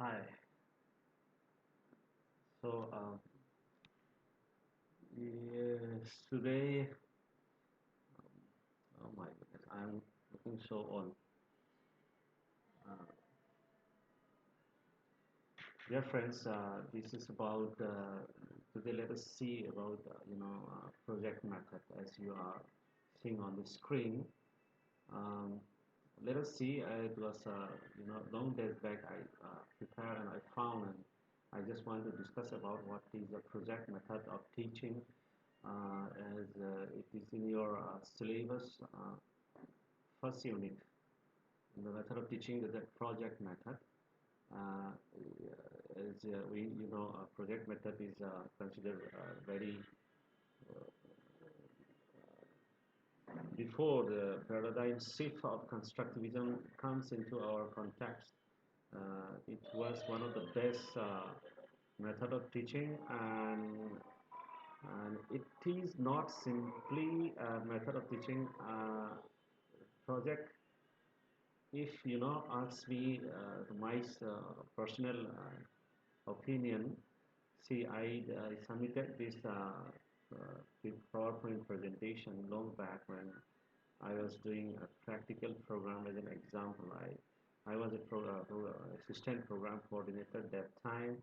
Hi. So, yes, today, oh my goodness, I'm looking so old. Uh, Dear friends, this is about today. Let us see about project method as you are seeing on the screen. Um, Let us see. It was long days back. I prepared and I found, and I just want to discuss about what is the project method of teaching, as it is in your syllabus first unit. The method of teaching is the project method. Uh, as we project method is considered very before the paradigm shift of constructivism comes into our context. It was one of the best method of teaching, and it is not simply a method of teaching project. If ask me my personal opinion, see, I submitted this PowerPoint presentation long back when I was doing a practical program as an example. I was a assistant program coordinator at that time,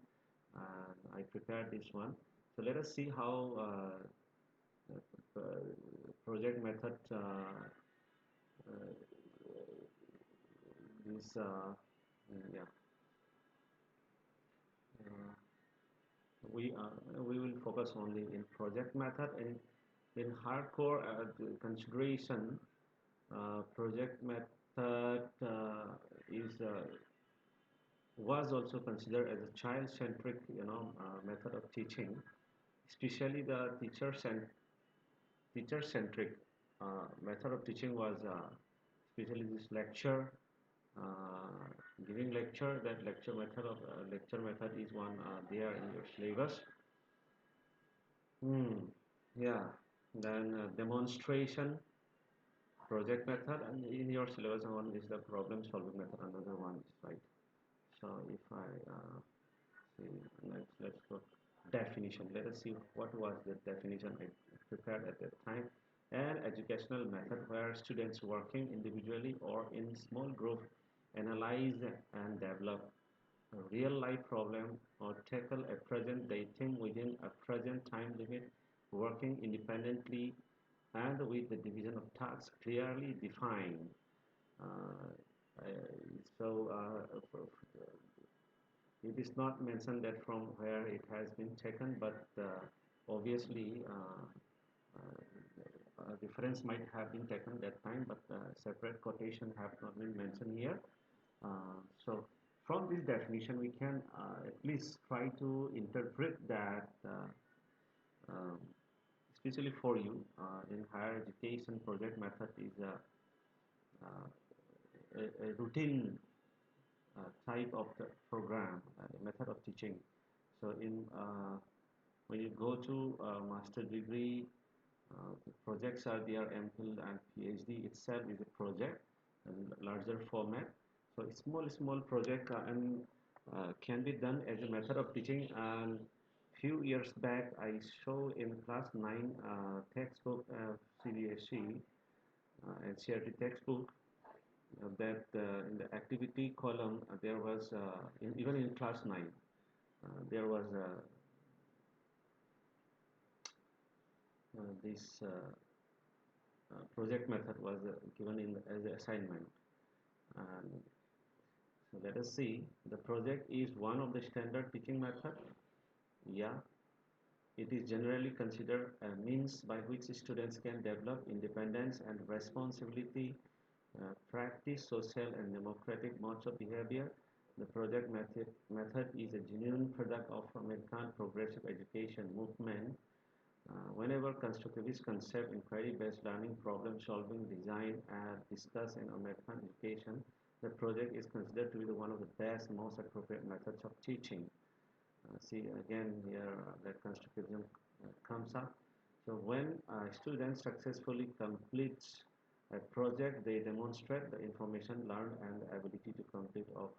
and I prepared this one. So let us see how project method uh, is yeah. Uh, we will focus only in project method and in hardcore consideration. Project method is was also considered as a child-centric method of teaching, especially the teacher-centric method of teaching was especially this lecture, uh, giving lecture. That lecture method is one there in your syllabus. Hmm. Yeah. Then demonstration, project method, and in your syllabus one is the problem solving method. Another one is right. So if I see, let's go definition. Let us see what was the definition I prepared at that time. An educational method where students working individually or in small group analyze and develop a real life problem or tackle a present day thing within a present time limit, working independently and with the division of tasks clearly defined. Uh, uh, it is not mentioned that from where it has been taken, but obviously a difference might have been taken that time, but separate quotation have not been mentioned here. So from this definition, we can at least try to interpret that, um, especially for you in higher education, project method is uh, a routine type of the program, method of teaching. So when you go to a master degree, the projects are there, MPhil and PhD itself is a project, a larger format. So a small project and can be done as a method of teaching. And few years back, I show in class 9 textbook CBSE NCERT textbook that in the activity column there was even in class 9 there was this project method was given in as an assignment. And so let us see, the project is one of the standard teaching method. Yeah, it is generally considered a means by which students can develop independence and responsibility, practice social and democratic modes of behavior. The method is a genuine product of American progressive education movement. Whenever constructivist concept, inquiry-based learning, problem-solving, design, are discussed in American education, the project is considered to be one of the best, most appropriate methods of teaching. See again here that constructivism comes up. So when a student successfully completes a project, they demonstrate the information learned and the ability to complete of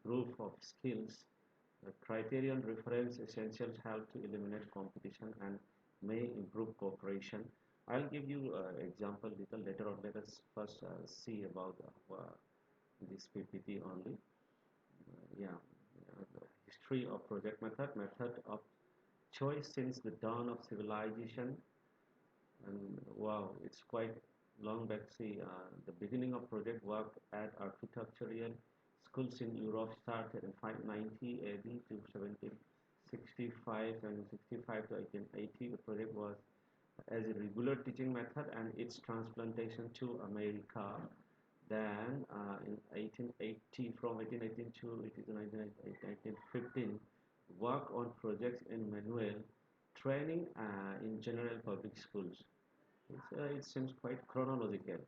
proof of skills. The criterion reference essentials help to eliminate competition and may improve cooperation. I'll give you an example little later on. Let us first see about this PPT only. Yeah, the history of project method of choice since the dawn of civilization. And wow, it's quite long back. See, the beginning of project work at architectural schools in Europe started in 590 AD to 1765 and 65 to 1880. The project was as a regular teaching method and its transplantation to America. Then in 1880, from 1818 to it is 1915, work on projects in manual training in general public schools. It seems quite chronological.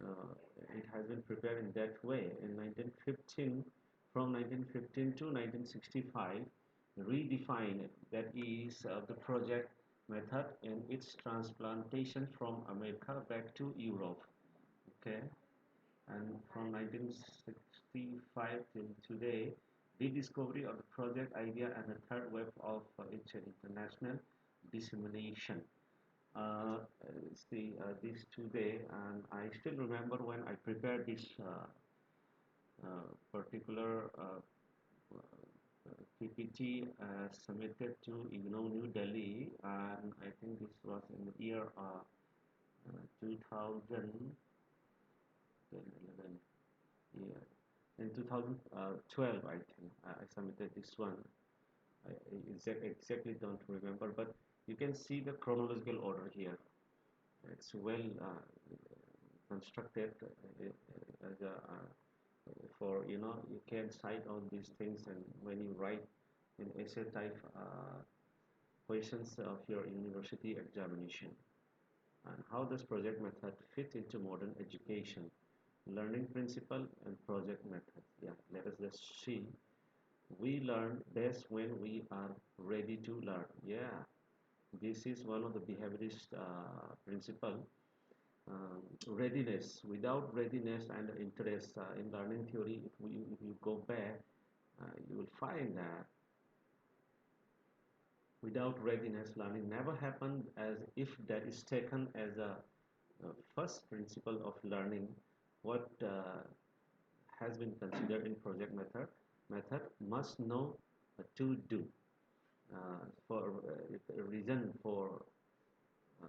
Uh, it has been prepared in that way. In 1915, from 1915 to 1965, redefined that is the project method in its transplantation from America back to Europe. Okay, and from 1965 till today, rediscovery of the project idea and the third wave of its international dissemination. See this today, and I still remember when I prepared this particular PPT submitted to New Delhi, and I think this was in the year 2011, yeah, in 2012, I think I submitted this one. Exactly don't remember, but you can see the chronological order here. It's well constructed as a, for you can cite all these things, and when you write in essay type questions of your university examination. And how does project method fit into modern education? Learning principle and project method. Yeah, let us just see. We learn best when we are ready to learn. Yeah, this is one of the behaviorist principle. Readiness. Without readiness and interest in learning theory, if you go back, you will find that without readiness, learning never happened. As if that is taken as a first principle of learning, what has been considered in project method must know to do. For a reason for uh,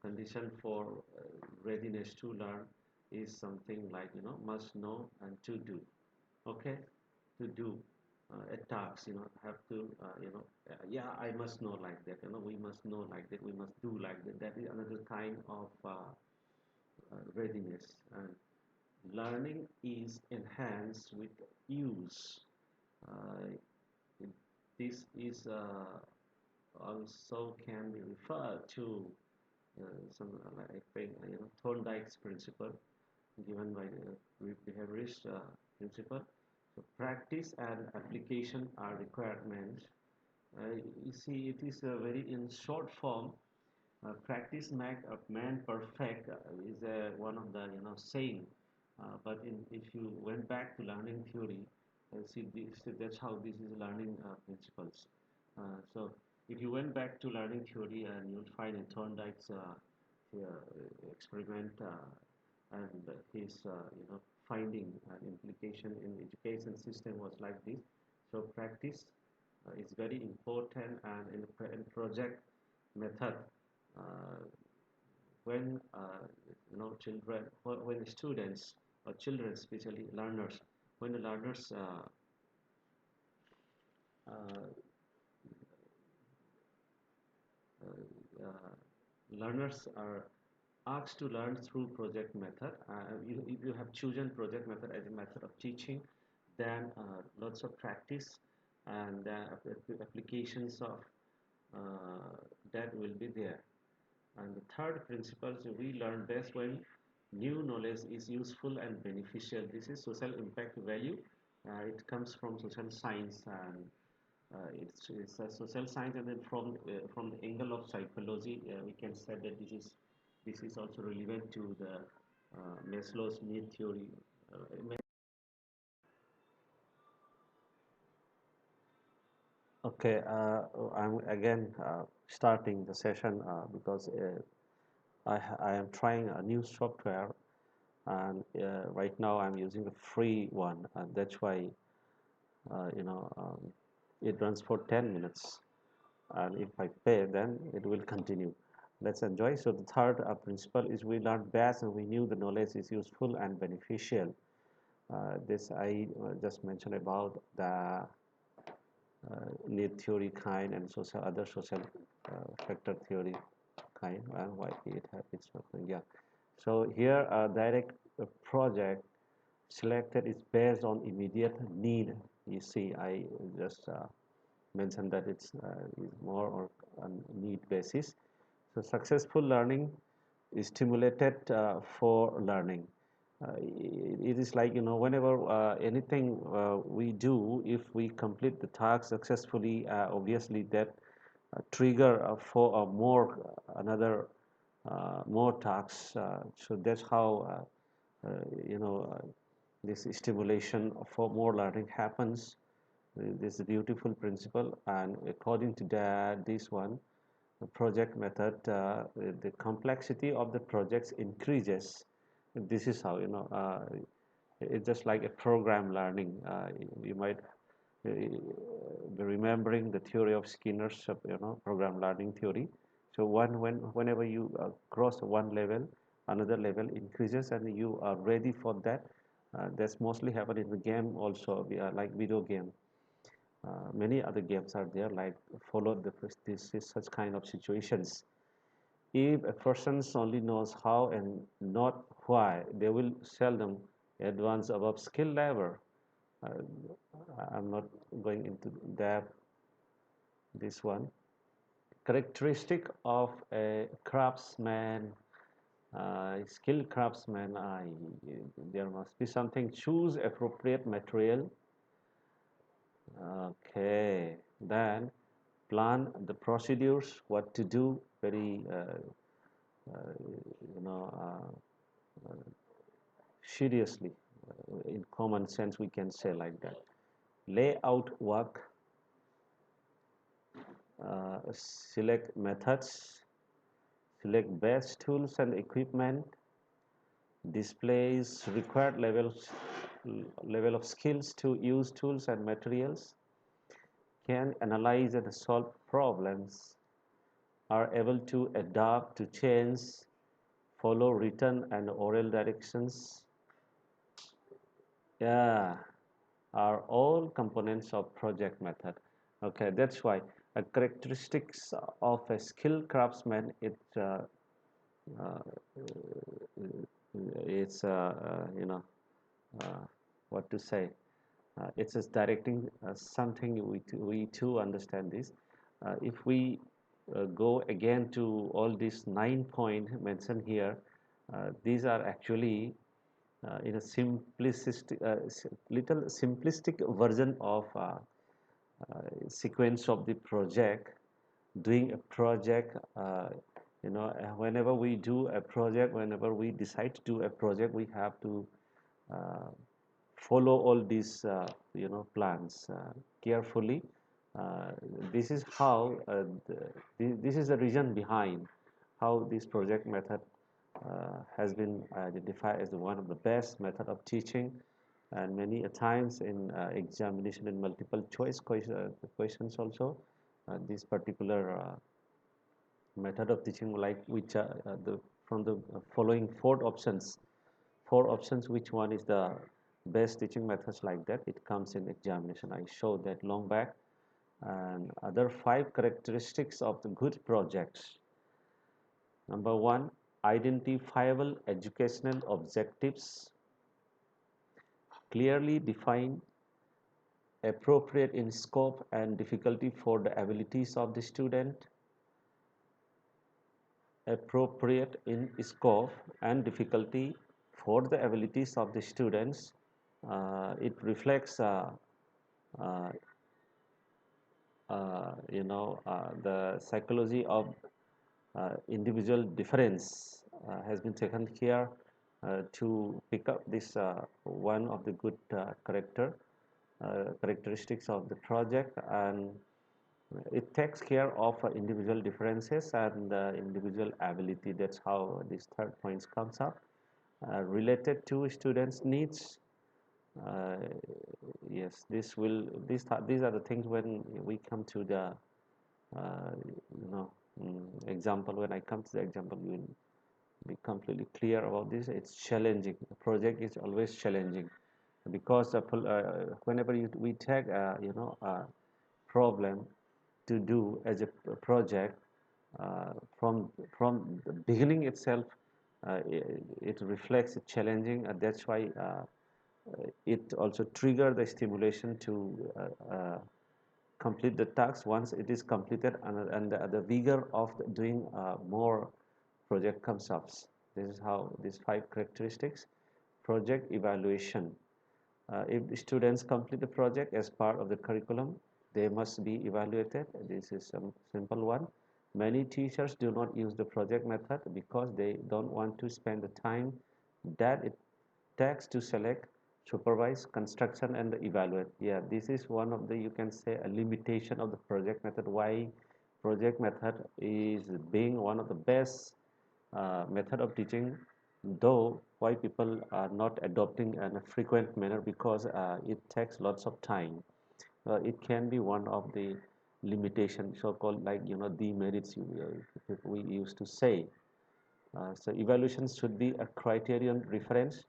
condition for readiness to learn is something like must know and to do. Okay, to do a task, have to yeah, I must know like that, we must know like that, we must do like that. That is another kind of readiness. And learning is enhanced with use. uh, this is also can be referred to some like I think Thorndike's principle given by the behaviorist principle. So practice and application are requirements. You see, it is a very in short form. Practice make a man perfect is one of the saying. But if you went back to learning theory, see this, that's how this is learning principles. So if you went back to learning theory, and you'll find in Thorndike's experiment and his finding and implication in education system was like this. So practice is very important, and in project method, uh, when children, when students or children, especially learners, when the learners uh, learners are asked to learn through project method. If you have chosen project method as a method of teaching, then lots of practice and applications of that will be there. And the third principle is we learn best when new knowledge is useful and beneficial. This is social impact value. It comes from social science, and it's a social science, and then from the angle of psychology, we can say that this is also relevant to the Maslow's need theory. Okay, I'm again starting the session because I am trying a new software, and right now I'm using a free one, and that's why you know it runs for 10 minutes, and if I pay, then it will continue. Let's enjoy. So the third principle is we learned best and we knew the knowledge is useful and beneficial. This I just mentioned about the need theory kind and social other social factor theory kind and why it happens. Yeah. So here a direct project selected is based on immediate need. You see, I just mentioned that it's is more on need basis. So successful learning is stimulated for learning. It is like, whenever anything we do, if we complete the task successfully, obviously that trigger for more another more tasks. So that's how you know uh, this stimulation for more learning happens. This is a beautiful principle, and according to that, this one, the project method, the complexity of the projects increases. This is how, it's just like a program learning. You might be remembering the theory of Skinner's, program learning theory. So whenever you cross one level, another level increases, and you are ready for that. That's mostly happen in the game also, like video game. Many other games are there, like follow this is such kind of situations. If a person only knows how and not why, they will seldom advance above skill level. Uh, I'm not going into depth this one. Characteristic of a craftsman, skilled craftsman. There must be something. Choose appropriate material. Okay, then plan the procedures, what to do. Very, uh, you know, seriously. In common sense, we can say like that. Lay out work, select methods, select best tools and equipment, displays required level of skills to use tools and materials, can analyze and solve problems, are able to adapt to change, follow written and oral directions. Yeah, are all components of project method. Okay, that's why a characteristics of a skilled craftsman, uh, it's uh, what to say. It's just directing something we too understand this. If we go again to all these 9 point mentioned here, these are actually in a simplistic, little simplistic version of sequence of the project. Doing a project, whenever we do a project, whenever we decide to do a project, we have to uh, follow all these plans carefully. uh, this is how this is the reason behind how this project method has been identified as one of the best method of teaching, and many a times in examination in multiple choice questions also, this particular method of teaching, like which the from the following four options, which one is the best teaching methods, like that it comes in examination. I showed that long back. And other 5 characteristics of the good projects. Number 1, identifiable educational objectives, clearly defined, appropriate in scope and difficulty for the abilities of the student. Appropriate in scope and difficulty for the abilities of the students. It reflects uh, the psychology of individual difference has been taken here to pick up this one of the good characteristics of the project. And It takes care of individual differences and individual ability. That's how this third point comes up. Related to students' needs. Uh, yes, these are the things when we come to the uh, you know example. When I come to the example, you will be completely clear about this. It's challenging. The project is always challenging because whenever we take a problem to do as a project, from the beginning itself, it reflects it challenging, and that's why it also trigger the stimulation to complete the task. Once it is completed, and the vigor of doing more project comes up. This is how these five characteristics. Project evaluation. If the students complete the project as part of the curriculum, they must be evaluated. This is a simple one. Many teachers do not use the project method because they don't want to spend the time that it takes to select, supervise, construction, and evaluate. Yeah, this is one of the, you can say, a limitation of the project method. Why project method is being one of the best method of teaching, though why people are not adopting in a frequent manner, because it takes lots of time. It can be one of the limitations, so-called, like, demerits, we used to say. So evaluations should be a criterion reference.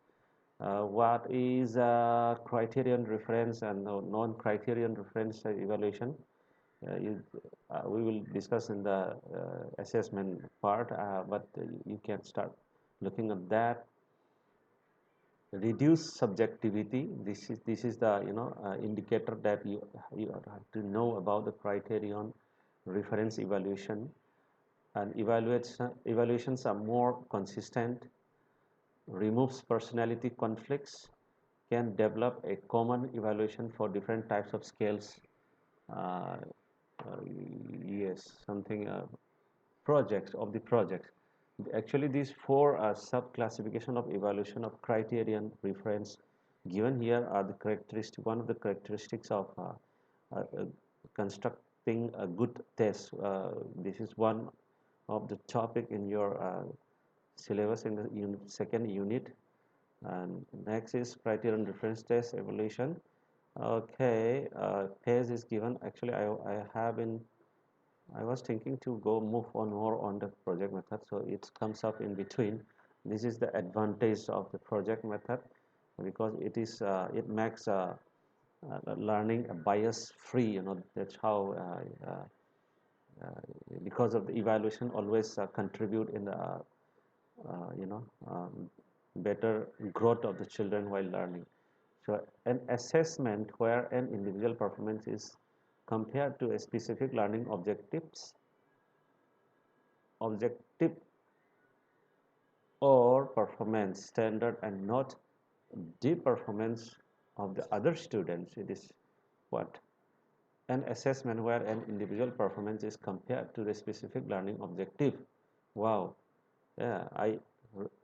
What is a criterion reference and non-criterion reference evaluation? We will discuss in the assessment part, but you can start looking at that. Reduce subjectivity. This is the indicator that you have to know about the criterion reference evaluation. And evaluations are more consistent, removes personality conflicts, can develop a common evaluation for different types of scales. Uh, uh, yes, something projects of the project. Actually, these four sub classification of evaluation of criterion reference given here are the characteristic. One of the characteristics of constructing a good test. This is one of the topic in your syllabus in the second unit. And next is criterion reference test evaluation. Okay, PACE is given. Actually, I was thinking to go move on more on the project method, so it comes up in between. This is the advantage of the project method, because it makes learning bias free. That's how because of the evaluation always contribute in the better growth of the children while learning. So an assessment where an individual performance is compared to a specific learning objective or performance standard, and not the performance of the other students. It is what an assessment where an individual performance is compared to the specific learning objective. Wow. Yeah, I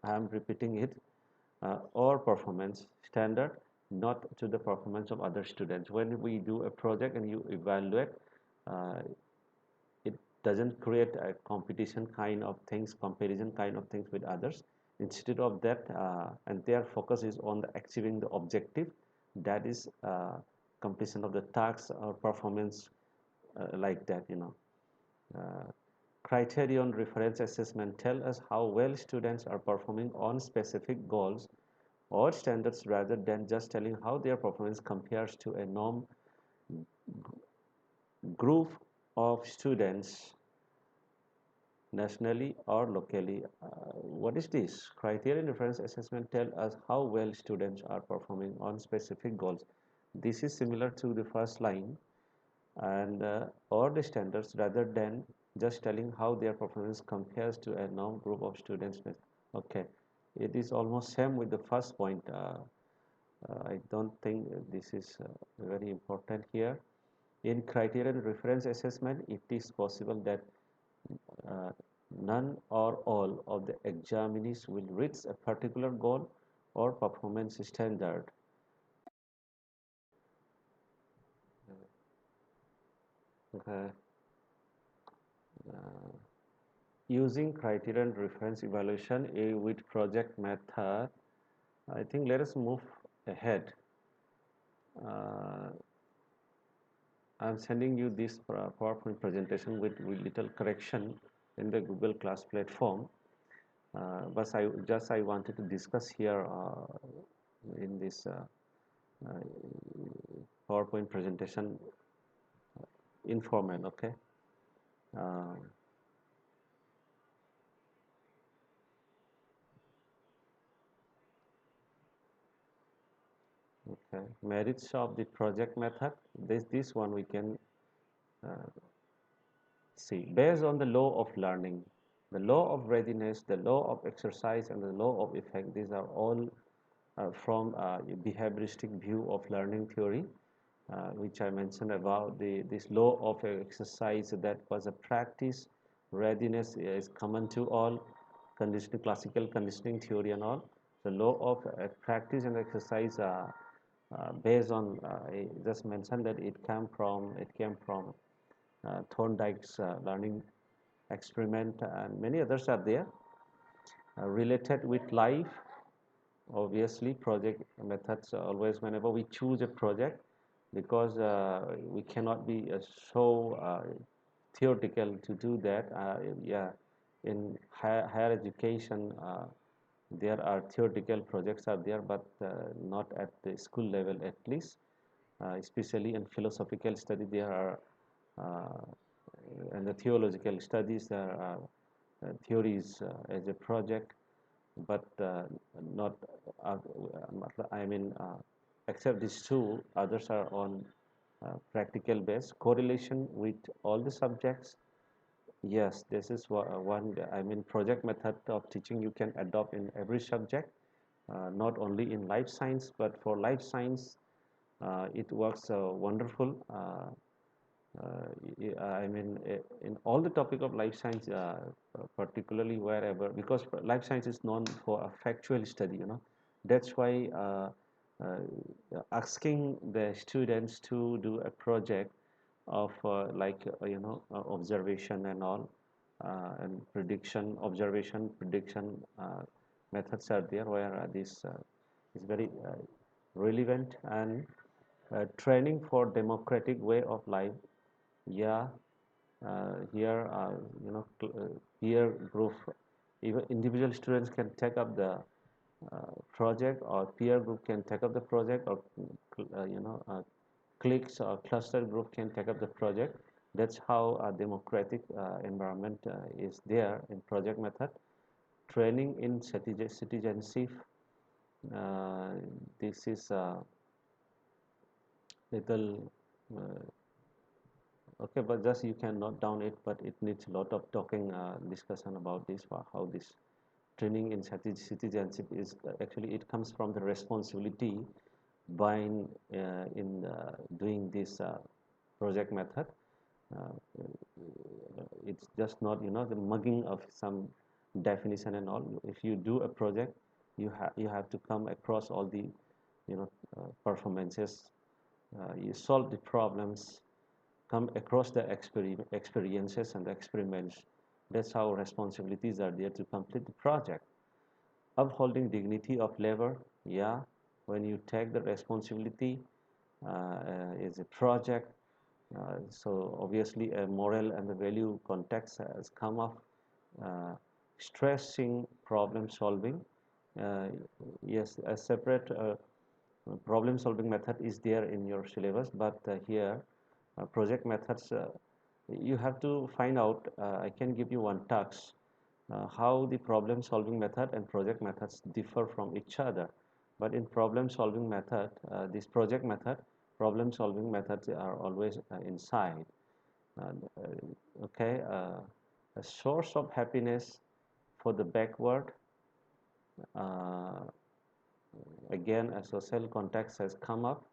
am repeating it. Or performance standard, not to the performance of other students. When we do a project and you evaluate, uh, it doesn't create a competition kind of things, comparison kind of things with others. Instead of that, and their focus is on the achieving the objective, that is completion of the tasks or performance, like that. Uh, Criterion reference assessment tell us how well students are performing on specific goals or standards, rather than just telling how their performance compares to a norm group of students nationally or locally. What is this? Criterion reference assessment tell us how well students are performing on specific goals. This is similar to the first line, and or the standards, rather than just telling how their performance compares to a norm group of students. Okay, it is almost same with the first point. I don't think this is very important here. In criterion reference assessment, it is possible that uh, none or all of the examinees will reach a particular goal or performance standard. Okay. using criterion reference evaluation with project method. I think let us move ahead. uh, I'm sending you this PowerPoint presentation with little correction in the Google Class platform. But I wanted to discuss here in this uh, PowerPoint presentation informal. Okay. Uh, okay. Merits of the project method. This one we can uh, see based on the law of learning, the law of readiness, the law of exercise, and the law of effect. These are all from a behavioristic view of learning theory, which I mentioned about this law of exercise that was a practice. Readiness is common to all conditioning, classical conditioning theory and all. The law of practice and exercise based on I just mentioned that it came from Thorndike's learning experiment, and many others are there related with life. Obviously, project methods always whenever we choose a project, because we cannot be so theoretical to do that. Yeah, in higher education, there are theoretical projects are there, but not at the school level at least. Especially in philosophical study, there are and the theological studies, there are theories as a project, but not I mean except these two, others are on practical base correlation with all the subjects. Yes, this is one, I mean, project method of teaching you can adopt in every subject, not only in life science, but for life science it works wonderful. I mean, in all the topic of life science, particularly wherever, because life science is known for a factual study, that's why asking the students to do a project of observation and all, and prediction, observation, prediction methods are there, where this is very relevant, and training for democratic way of life. Yeah, here peer group, even individual students can take up the project, or peer group can take up the project, or cliques or cluster group can take up the project. That's how a democratic environment is there in project method. Training in citizenship. uh, this is a little okay, but just you can note down it, but it needs a lot of talking, discussion about this, how this training in citizenship is actually, it comes from the responsibility by in doing this project method. uh, it's just not the mugging of some definition and all. If you do a project, you have to come across all the performances, you solve the problems, come across the experiences and the experiments. That's how responsibilities are there to complete the project. Upholding dignity of labor. Yeah, when you take the responsibility is a project. So obviously a moral and the value context has come up. uh, Stressing problem solving. uh, yes, a separate problem solving method is there in your syllabus, but here project methods, you have to find out. I can give you one task, how the problem solving method and project methods differ from each other. But in problem solving method, this project method, problem solving methods are always inside. Okay, a source of happiness for the backward. uh, Again, a social context has come up.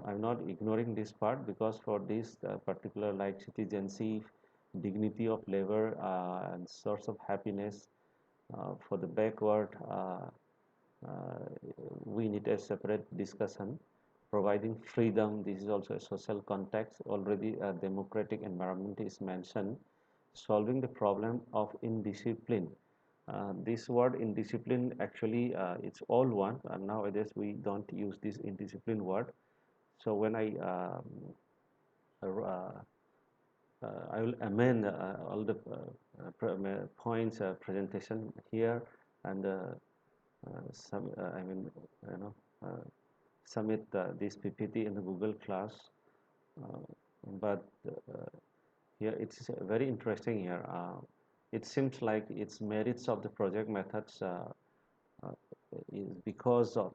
I'm not ignoring this part, because for this particular, like citizenship, dignity of labor, and source of happiness for the backward, uh, we need a separate discussion. Providing freedom, this is also a social context. Already a democratic environment is mentioned. solving the problem of indiscipline. This word indiscipline actually it's old one, and nowadays we don't use this indiscipline word. So when I will amend all the points presentation here, and some I mean you know uh, submit this PPT in the Google class. Uh, but here it's very interesting here. It seems like its merits of the project methods uh, is because of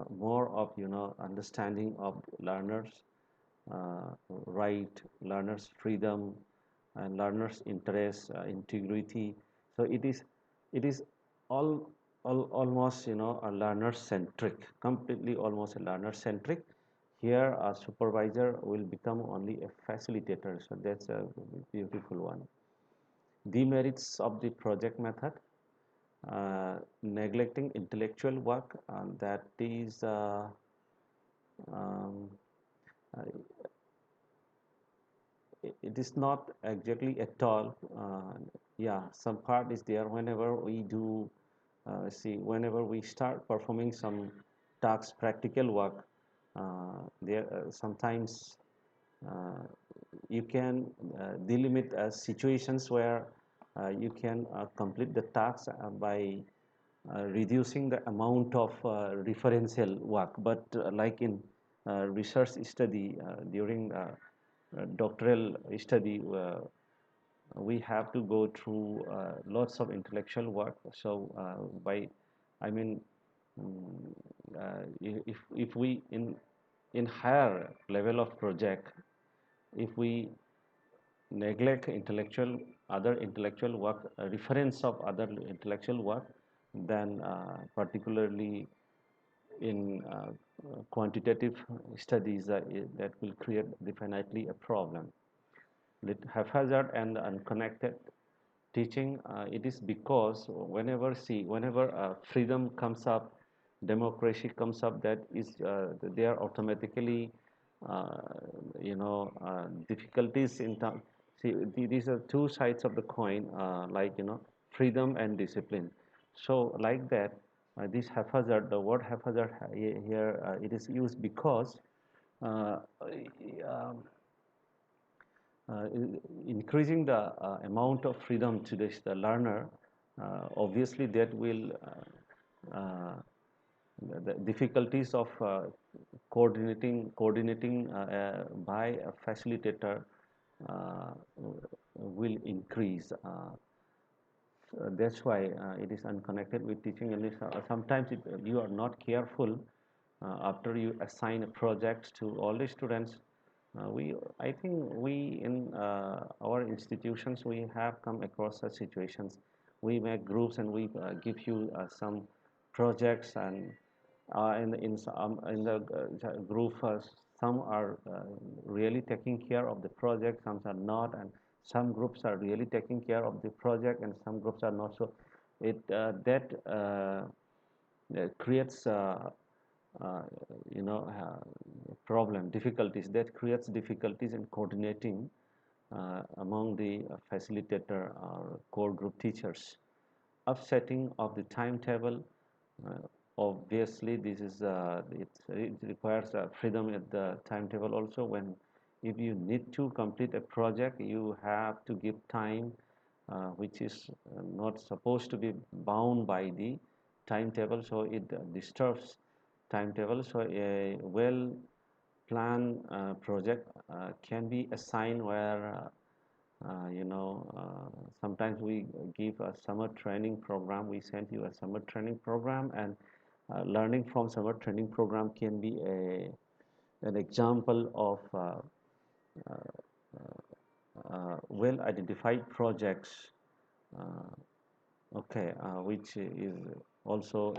more of understanding of learners right, learners freedom, and learners interest, integrity. So it is all almost a learner centric, completely almost a learner centric. Here a supervisor will become only a facilitator, so that's a beautiful one. Demerits of the project method: neglecting intellectual work, that is um, uh, it is not exactly at all. Yeah, some part is there whenever we do whenever we start performing some tasks, practical work. There sometimes uh, you can delimit situations where you can complete the tasks by reducing the amount of referential work. But like in research study, during doctoral study, we have to go through lots of intellectual work. So by I mean mm, if we in higher level of project, if we neglect other intellectual work, reference of other intellectual work, then particularly in quantitative studies, that will create definitely a problem. Haphazard and unconnected teaching, it is because whenever freedom comes up, democracy comes up, that is they are automatically uh, difficulties in term. See, these are two sides of the coin, like freedom and discipline. So like that, this haphazard, the word haphazard here, it is used because uh, um, increasing the amount of freedom to the learner, obviously that will the difficulties of coordinating by a facilitator uh, will increase. That's why it is unconnected with teaching, and sometimes you are not careful after you assign a project to all the students. I think we in our institutions we have come across such situations. We make groups and we give you some projects, and in the group, some are really taking care of the project, some are not, and some groups are really taking care of the project, and some groups are not. So it that creates uh, problem difficulties, that creates difficulties in coordinating among the facilitator or core group teachers. Upsetting of the timetable, uh, obviously this is it requires freedom at the timetable also. When if you need to complete a project, you have to give time which is not supposed to be bound by the timetable, so it disturbs timetable. So a well planned project can be assigned where sometimes we give a summer training program. We send you a summer training program, and learning from summer training program can be an example of well identified projects. Okay, which is also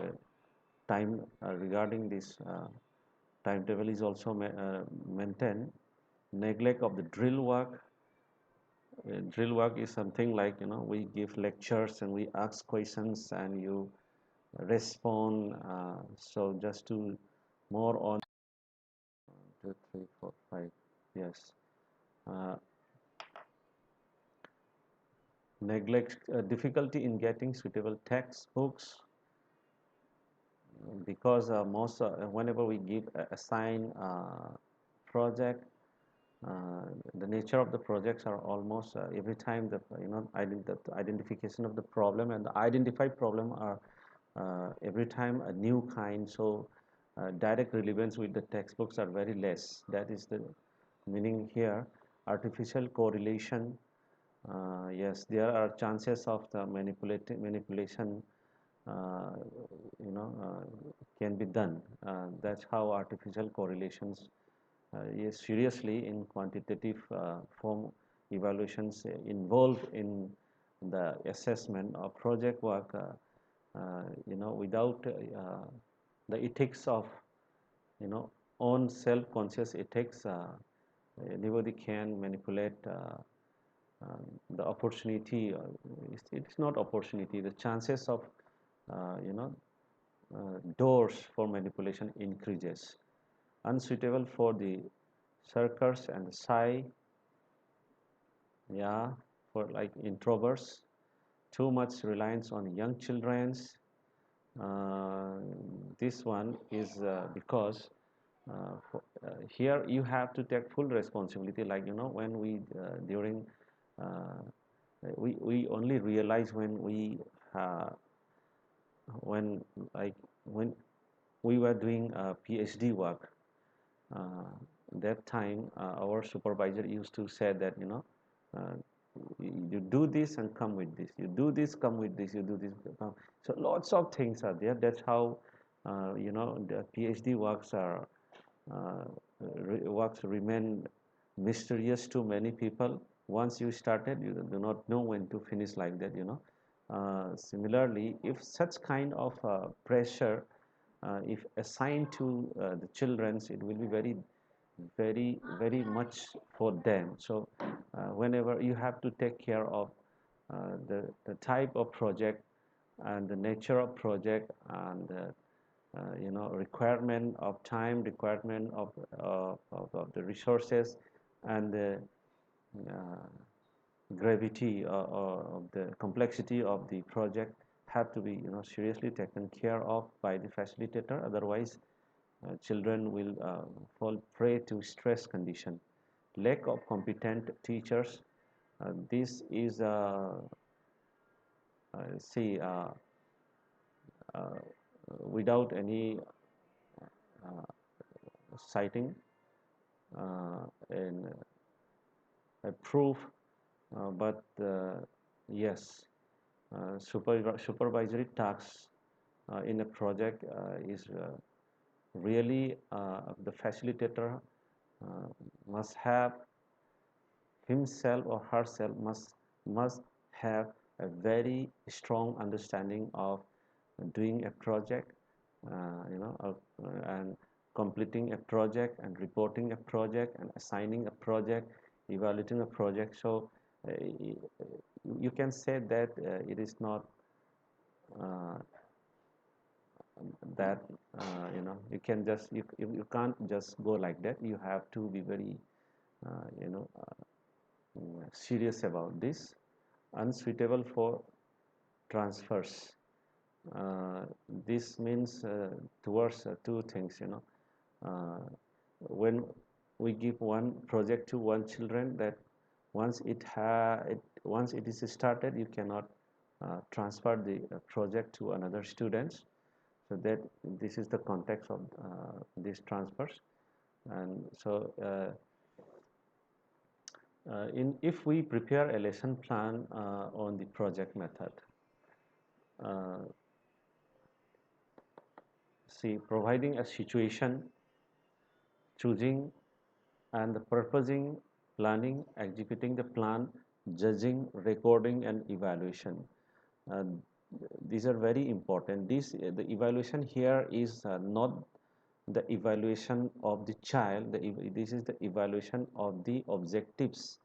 time regarding this timetable is also maintained. Neglect of the drill work. Drill work is something like we give lectures and we ask questions and you respond. So just to more on 2, 3, 4, 5. Yes. Uh, neglect, difficulty in getting suitable textbooks, because most whenever we give assign project, uh, the nature of the projects are almost every time the the identification of the problem and the identified problem are every time a new kind. So direct relevance with the textbooks are very less. That is the meaning here. Artificial correlation, yes, there are chances of the manipulation, uh, can be done. That's how artificial correlations is seriously in quantitative form evaluations involved in the assessment of project work. Without the ethics of own self-conscious ethics, anybody can manipulate the opportunity. It's not opportunity. The chances of you know doors for manipulation increases. Unsuitable for the circus and the shy, yeah, for like introverts. Too much reliance on young children's. Uh, this one is because here you have to take full responsibility. Like when we during we only realize uh, when like when we were doing PhD work. Uh, that time, our supervisor used to say that uh, you do this and come with this. You do this, come with this. You do this, come. So lots of things are there. That's how the PhD works are works remain mysterious to many people. Once you started, you do not know when to finish like that. Similarly, if such kind of pressure, if assigned to the childrens, it will be very, very, very much for them. So whenever you have to take care of the type of project and the nature of project and requirement of time, requirement of the resources, and the uh, gravity of the complexity of the project have to be seriously taken care of by the facilitator. Otherwise, children will fall prey to stress condition. Lack of competent teachers. This is see uh, without any citing and a proof, but yes, supervisory tasks in a project is really the facilitator uh, must have himself or herself must have a very strong understanding of doing a project, and completing a project and reporting a project and assigning a project, evaluating a project. So you can say that it is not uh, that you can just you can't just go like that. You have to be very serious about this. Unsuitable for transfers. uh, this means towards two things. uh, when we give one project to one children, that once it is started, you cannot transfer the project to another students. So that this is the context of these transfers. And so in if we prepare a lesson plan on the project method, uh, see, providing a situation, choosing and the purposing, planning, executing the plan, judging, recording, and evaluation. Uh, these are very important. The evaluation here is not the evaluation of the child. This is the evaluation of the objectives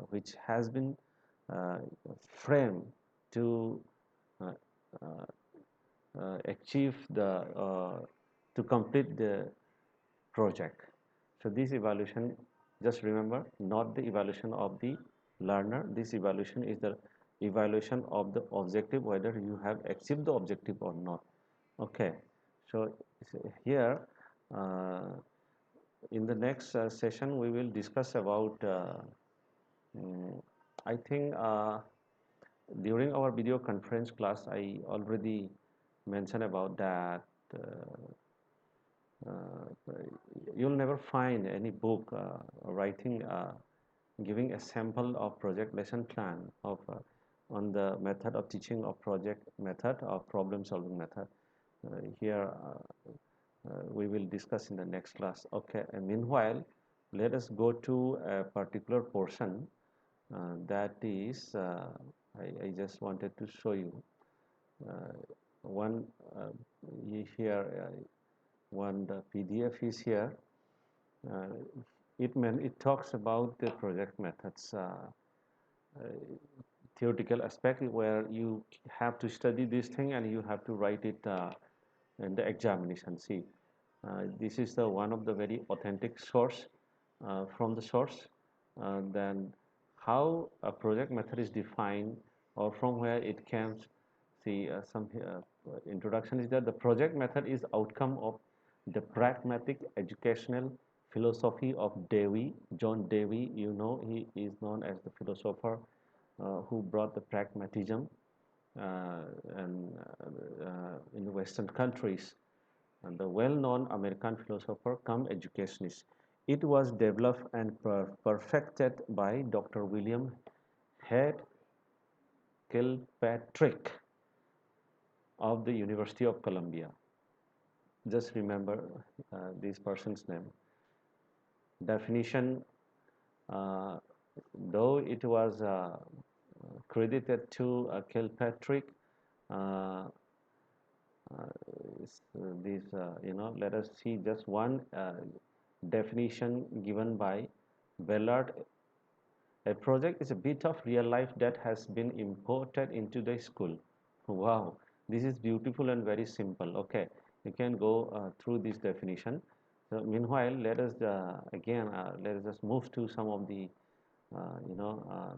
which has been uh, framed to uh, uh, achieve to complete the project. So this evaluation, just remember, not the evaluation of the learner. This evaluation is the evaluation of the objective, whether you have achieved the objective or not. Okay, so here uh, in the next session we will discuss about mm, I think during our video conference class I already mentioned about that you'll never find any book writing giving a sample of project lesson plan of on the method of teaching of project method or problem solving method. Here we will discuss in the next class. Okay, and meanwhile let us go to a particular portion that is I just wanted to show you uh, one uh, here one the PDF is here. uh, it talks about the project methods theoretical aspect where you have to study this thing and you have to write it in the examination. See, this is the one of the very authentic source from the source. Then how a project method is defined or from where it comes. See, some introduction is that the project method is outcome of the pragmatic educational philosophy of Dewey. John Dewey, you know, he is known as the philosopher who brought the pragmatism uh, and in the Western countries, and the well-known American philosopher come educationist. It was developed and perfected by Dr. William Head Kilpatrick of the University of Columbia. Just remember this person's name. Definition, uh, though it was credited to Kilpatrick, uh, these let us see just one definition given by Ballard. A project is a bit of real life that has been imported into the school. Wow, this is beautiful and very simple. Okay, you can go through this definition. So meanwhile, let us again let us just move to some of the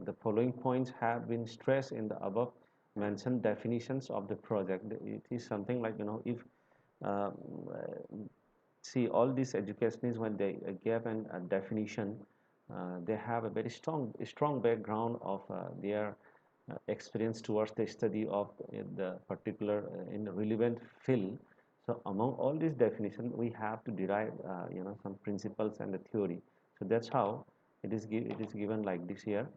the following points have been stressed in the above mentioned definitions of the project. It is something like, if uh, see all these educationists when they give a definition, they have a very strong background of their experience towards the study of the particular in the relevant field. So among all these definitions, we have to derive some principles and the theory. So that's how it is given like this here.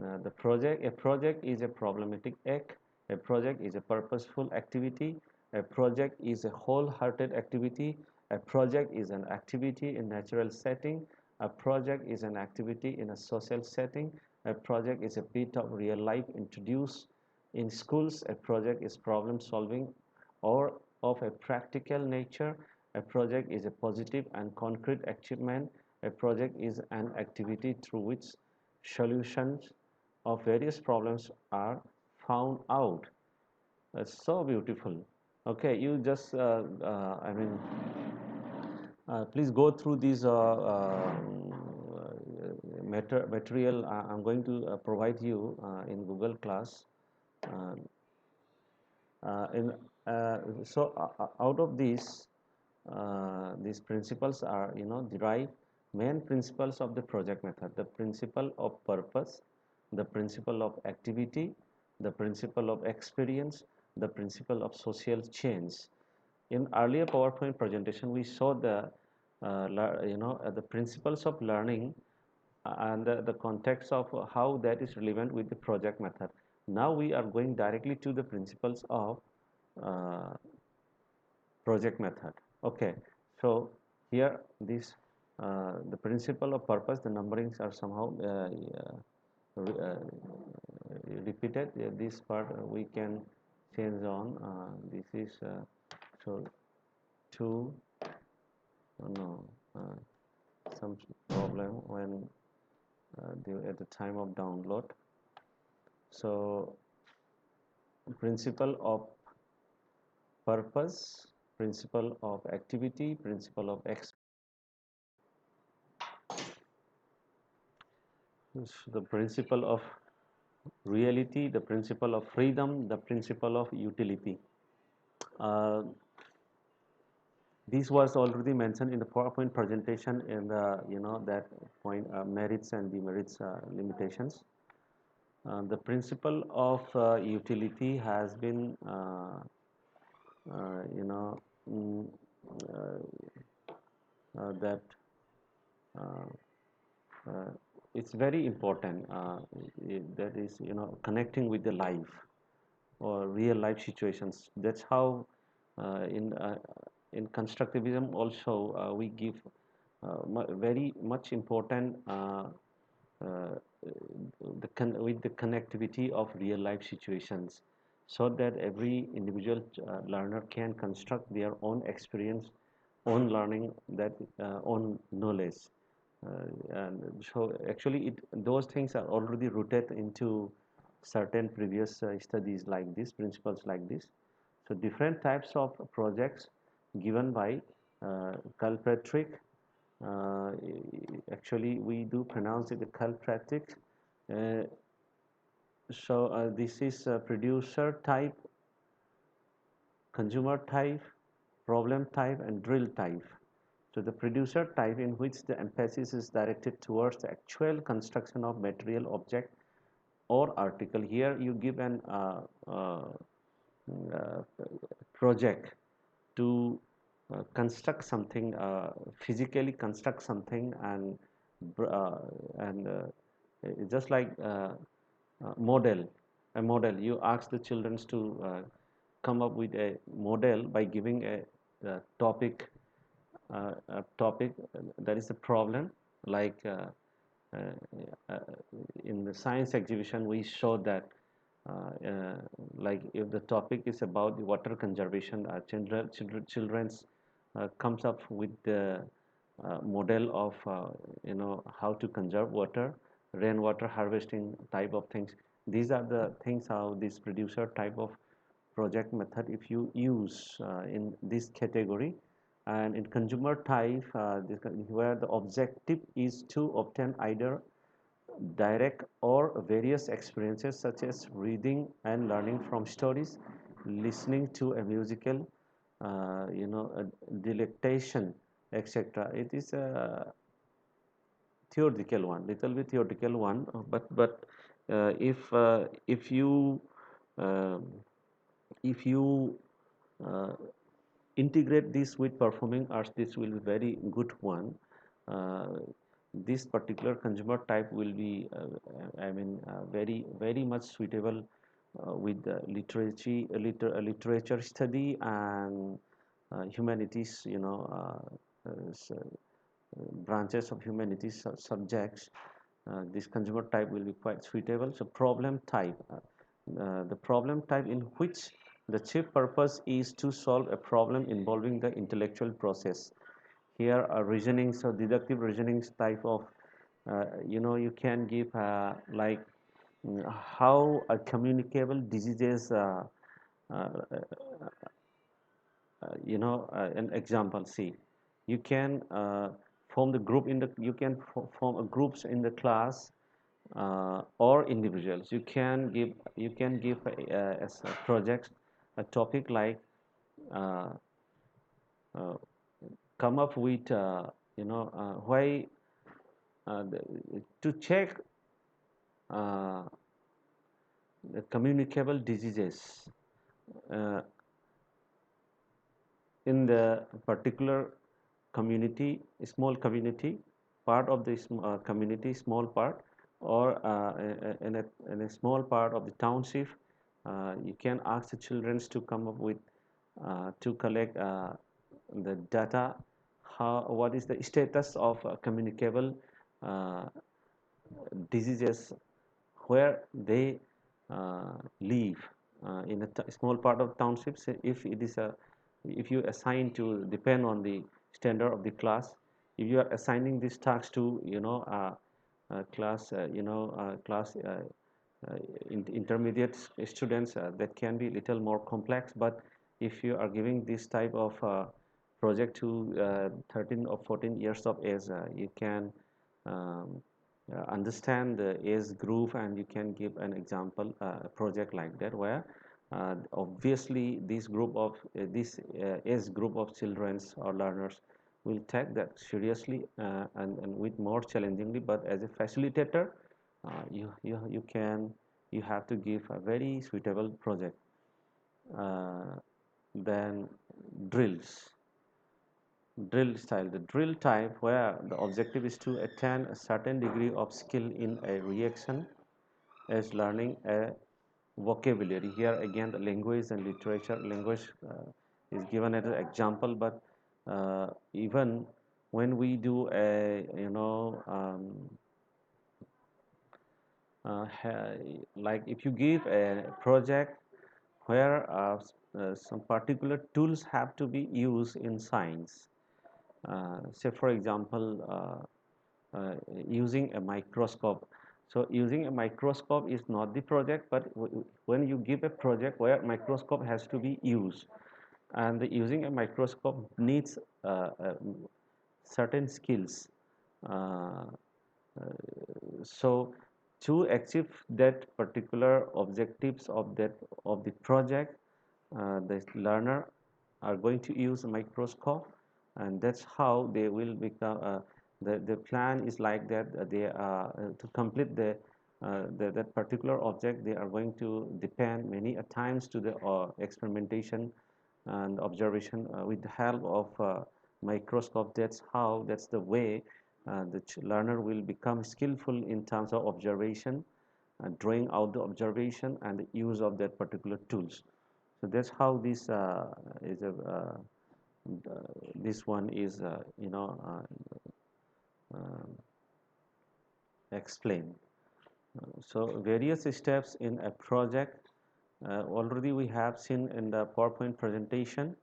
A project is a problematic act. A project is a purposeful activity. A project is a wholehearted activity. A project is an activity in natural setting. A project is an activity in a social setting. A project is a bit of real life introduced in schools. A project is problem solving or of a practical nature. A project is a positive and concrete achievement. A project is an activity through which solutions of various problems are found out. That's so beautiful. Okay, you just, please go through these material I'm going to provide you in Google Class. Uh, in so Out of these principles are, derived main principles of the project method: the principle of purpose, the principle of activity, the principle of experience, the principle of social change. In earlier PowerPoint presentation we saw the principles of learning and the context of how that is relevant with the project method. Now we are going directly to the principles of uh, project method. Okay, so here this the principle of purpose, the numberings are somehow repeated. This part we can change on. This is so two no some problem when at the time of download. So principle of purpose, principle of activity, principle of The principle of reality, the principle of freedom, the principle of utility. Uh, this was already mentioned in the PowerPoint presentation in the that point, merits and demerits limitations. The principle of utility has been you know mm, uh, that uh, uh, it's very important, that is connecting with the life or real life situations. That's how in constructivism also we give very much important uh, with the connectivity of real life situations, so that every individual learner can construct their own experience, own learning, that own knowledge. And so actually those things are already rooted into certain previous studies like this, principles like this. So different types of projects given by Kilpatrick. Uh, Actually, we do pronounce it Kilpatrick. Uh, this is producer type, consumer type, problem type, and drill type. So the producer type, in which the emphasis is directed towards the actual construction of material, object, or article. Here you give an uh, project to construct something, physically construct something, uh, and just like model, a model. You ask the children to come up with a model by giving a topic that is a problem, like uh, uh, in the science exhibition we showed that uh, uh, like if the topic is about the water conservation, children's comes up with the model of how to conserve water, rainwater harvesting type of things. These are the things how this producer type of project method if you use in this category. And in consumer type, where the objective is to obtain either direct or various experiences such as reading and learning from stories, listening to a musical, a delectation, etc. It is a theoretical one, little bit theoretical one, if you um if you uh, integrate this with performing arts, this will be very good one. uh, this particular consumer type will be very much suitable with the literature study and humanities, branches of humanities subjects. This consumer type will be quite suitable. So problem type, the problem type in which the chief purpose is to solve a problem involving the intellectual process. Here are reasonings or deductive reasonings type of, you can give how a communicable diseases, uh, an example. See, you can form the group in the you can form a groups in the class, or individuals. You can give as a project a topic like uh, uh, come up with why to check uh, the communicable diseases uh, in the particular community, small community, part of the community, small part, or in a small part of the township. You can ask the children to come up with to collect the data, what is the status of communicable uh, diseases where they live in a small part of townships. If it is a if you assign to depend on the standard of the class, if you are assigning these tasks to class class intermediate students, that can be little more complex. But if you are giving this type of project to 13 or 14 years of age, you can um, understand the age group, and you can give an example project like that where obviously this age group of children or learners will take that seriously, and with more challengingly. But as a facilitator, you can, you have to give a very suitable project. Then drills, drill style, the drill type where the objective is to attain a certain degree of skill in a reaction as learning a vocabulary. Here again, the language and literature, language is given as an example, but even when we do a, like if you give a project where some particular tools have to be used in science, say for example, using a microscope. So using a microscope is not the project, but when you give a project where microscope has to be used, and using a microscope needs certain skills. Uh, so to achieve that particular objectives of the project, the learner are going to use a microscope, and that's how they will become. The plan is like that. They are to complete that particular object. They are going to depend many a times to the experimentation and observation with the help of microscope. That's the way the learner will become skillful in terms of observation and drawing out the observation and the use of that particular tools. So that's how this is a this one is explained. So various steps in a project already we have seen in the PowerPoint presentation,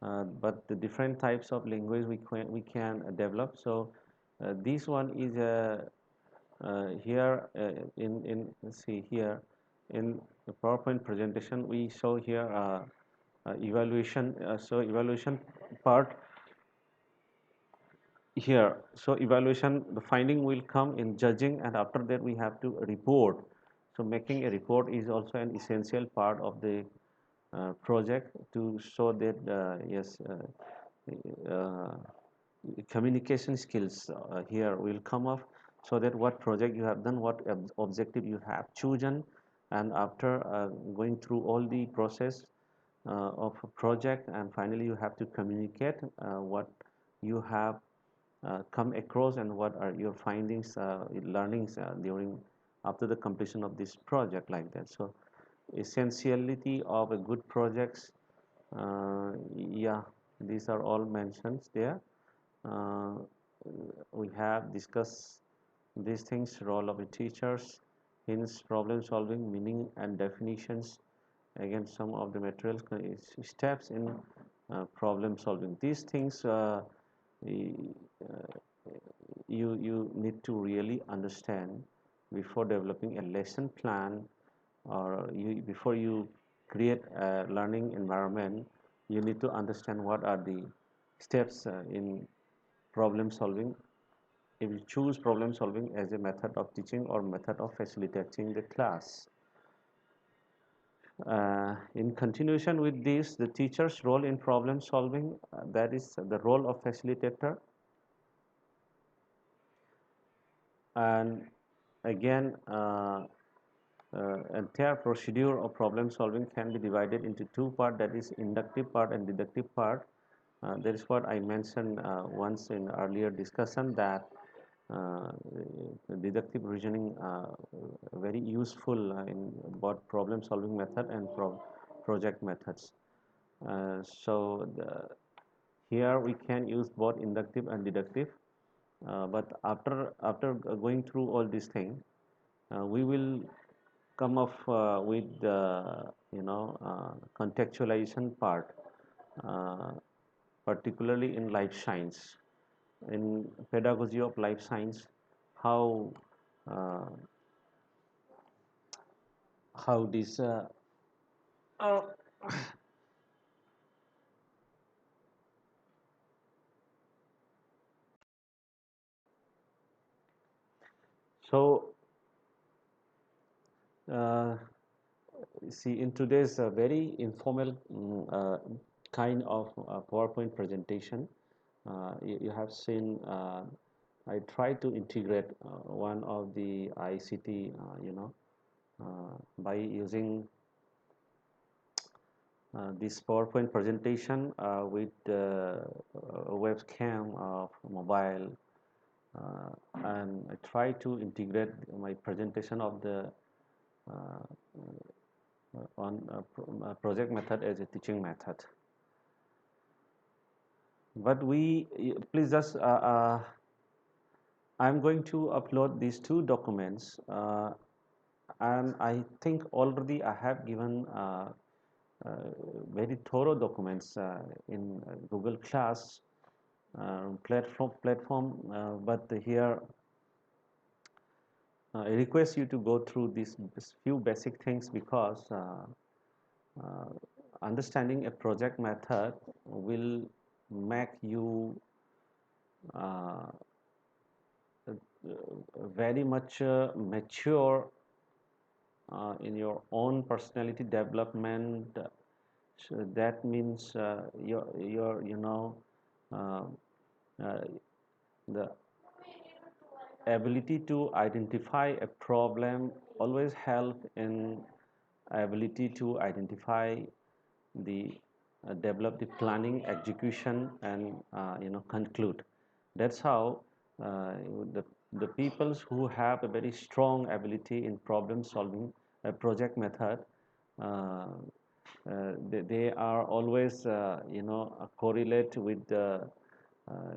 but the different types of language we can develop. So this one is here in let's see here in the PowerPoint presentation we show here evaluation. So evaluation part here. So evaluation, the finding will come in judging, and after that we have to report. So making a report is also an essential part of the project to show that yes, uh, communication skills here will come up, so that what project you have done, what objective you have chosen, and after going through all the process of a project, and finally you have to communicate what you have come across and what are your findings, learnings during after the completion of this project like that. So essentiality of a good projects, yeah, these are all mentioned there. uh, we have discussed these things, role of the teachers, hints, problem solving, meaning and definitions, again some of the material steps in problem solving. These things you need to really understand before developing a lesson plan, or before you create a learning environment. You need to understand what are the steps in problem solving, if you choose problem solving as a method of teaching or method of facilitating the class. In continuation with this, the teacher's role in problem solving, that is the role of facilitator. And again, entire procedure of problem solving can be divided into two parts, that is inductive part and deductive part. That is what I mentioned once in earlier discussion, that uh, deductive reasoning very useful in both problem solving method and project methods. Here we can use both inductive and deductive, but after going through all these things, we will come up with the contextualization part, uh, particularly in life science, in pedagogy of life science, how uh, how this uh, So, uh, see, in today's very informal kind of PowerPoint presentation, you have seen I try to integrate one of the ICT, by using this PowerPoint presentation with a webcam of mobile, and I try to integrate my presentation of the uh, on project method as a teaching method. But please just I'm going to upload these two documents, and I think already I have given uh, very thorough documents in Google Class platform, but here I request you to go through these few basic things, because uh, understanding a project method will make you uh, very much mature in your own personality development. So that means your uh, uh, the ability to identify a problem always help in ability to identify the develop the planning, execution, and conclude. That's how uh, the the peoples who have a very strong ability in problem solving a project method, uh, they are always correlate with the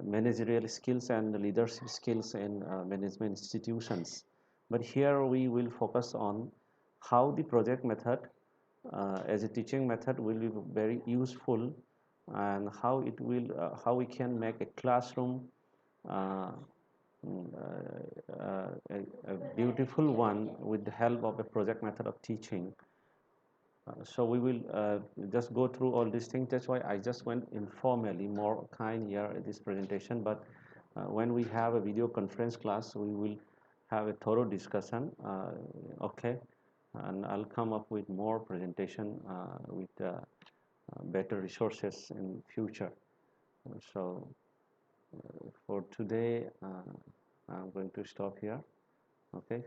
managerial skills and leadership skills in management institutions. But here we will focus on how the project method as a teaching method will be very useful, and how we can make a classroom uh, a beautiful one with the help of a project method of teaching. So we will just go through all these things. That's why I just went informally, more kind here in this presentation. But when we have a video conference class, we will have a thorough discussion. Okay, and I'll come up with more presentation with better resources in future. So for today, I'm going to stop here. Okay.